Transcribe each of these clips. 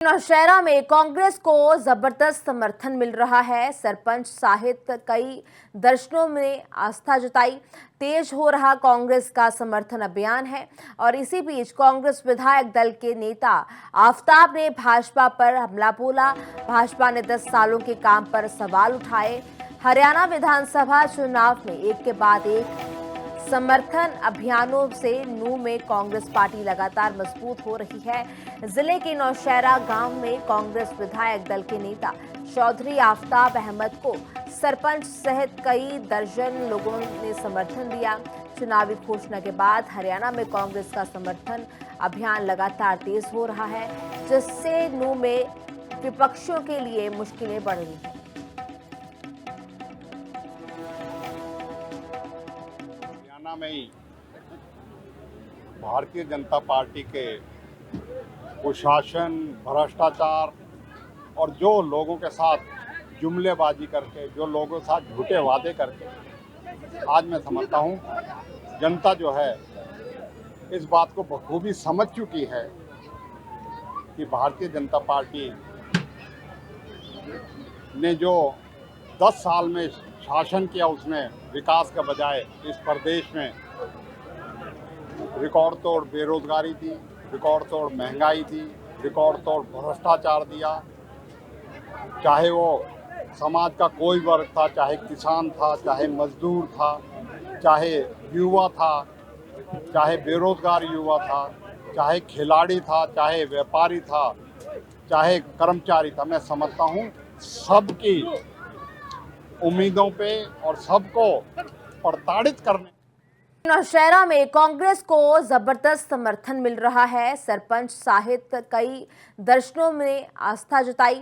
नौशहरा में कांग्रेस को जबरदस्त समर्थन मिल रहा है। सरपंच सहित कई दर्शकों में आस्था जताई। तेज हो रहा कांग्रेस का समर्थन अभियान है और इसी बीच कांग्रेस विधायक दल के नेता आफताब ने भाजपा पर हमला बोला। भाजपा ने 10 सालों के काम पर सवाल उठाए। हरियाणा विधानसभा चुनाव में एक के बाद एक समर्थन अभियानों से नूंह में कांग्रेस पार्टी लगातार मजबूत हो रही है। जिले के नौशहरा गांव में कांग्रेस विधायक दल के नेता चौधरी आफताब अहमद को सरपंच सहित कई दर्जन लोगों ने समर्थन दिया। चुनावी घोषणा के बाद हरियाणा में कांग्रेस का समर्थन अभियान लगातार तेज हो रहा है, जिससे नूंह में विपक्षियों के लिए मुश्किलें बढ़ रही हैं। में ही भारतीय जनता पार्टी के कुशासन, भ्रष्टाचार और जो लोगों के साथ जुमलेबाजी करके, जो लोगों के साथ झूठे वादे करके, आज मैं समझता हूँ जनता जो है इस बात को बखूबी समझ चुकी है कि भारतीय जनता पार्टी ने जो 10 साल में शासन किया, उसने विकास के बजाय इस प्रदेश में रिकॉर्ड तोड़ बेरोजगारी दी, रिकॉर्ड तोड़ महंगाई दी, रिकॉर्ड तोड़ भ्रष्टाचार दिया। चाहे वो समाज का कोई वर्ग था, चाहे किसान था, चाहे मजदूर था, चाहे युवा था, चाहे बेरोजगार युवा था, चाहे खिलाड़ी था, चाहे व्यापारी था, चाहे कर्मचारी था। मैं समझता हूँ सबकी उम्मीदों पे और सबको प्रताड़ित करने। नौशहरा में कांग्रेस को जबरदस्त समर्थन मिल रहा है। सरपंच सहित कई दर्शकों में आस्था जताई।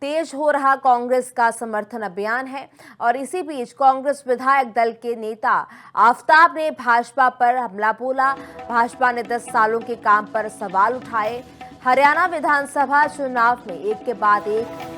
तेज हो रहा कांग्रेस का समर्थन अभियान है और इसी बीच कांग्रेस विधायक दल के नेता आफताब ने भाजपा पर हमला बोला। भाजपा ने 10 सालों के काम पर सवाल उठाए। हरियाणा विधानसभा चुनाव में एक के बाद एक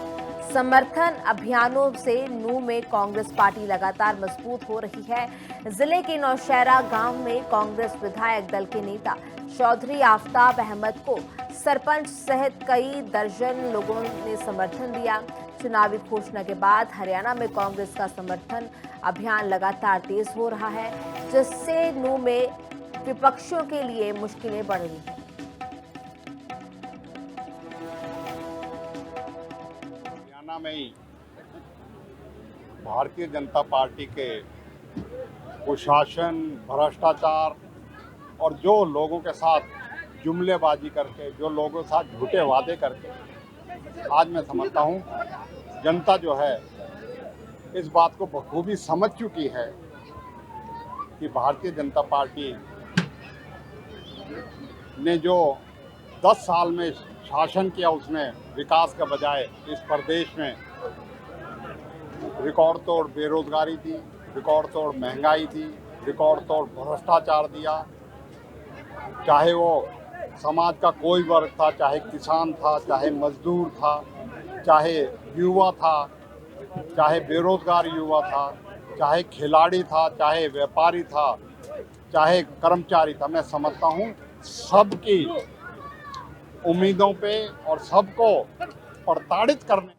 समर्थन अभियानों से नूंह में कांग्रेस पार्टी लगातार मजबूत हो रही है। जिले के नौशहरा गांव में कांग्रेस विधायक दल के नेता चौधरी आफताब अहमद को सरपंच सहित कई दर्जन लोगों ने समर्थन दिया। चुनावी घोषणा के बाद हरियाणा में कांग्रेस का समर्थन अभियान लगातार तेज हो रहा है, जिससे नूंह में विपक्षियों के लिए मुश्किलें बढ़ रही हैं। में ही भारतीय जनता पार्टी के कुशासन, भ्रष्टाचार और जो लोगों के साथ जुमलेबाजी करके, जो लोगों के साथ झूठे वादे करके, आज मैं समझता हूँ जनता जो है इस बात को बखूबी समझ चुकी है कि भारतीय जनता पार्टी ने जो 10 साल में शासन किया, उसने विकास के बजाय इस प्रदेश में रिकॉर्ड तोड़ बेरोजगारी दी, रिकॉर्ड तोड़ महंगाई दी, रिकॉर्ड तोड़ भ्रष्टाचार दिया। चाहे वो समाज का कोई वर्ग था, चाहे किसान था, चाहे मजदूर था, चाहे युवा था, चाहे बेरोजगार युवा था, चाहे खिलाड़ी था, चाहे व्यापारी था, चाहे कर्मचारी था। मैं समझता हूँ सबकी उम्मीदों पे और सबको प्रताड़ित करने।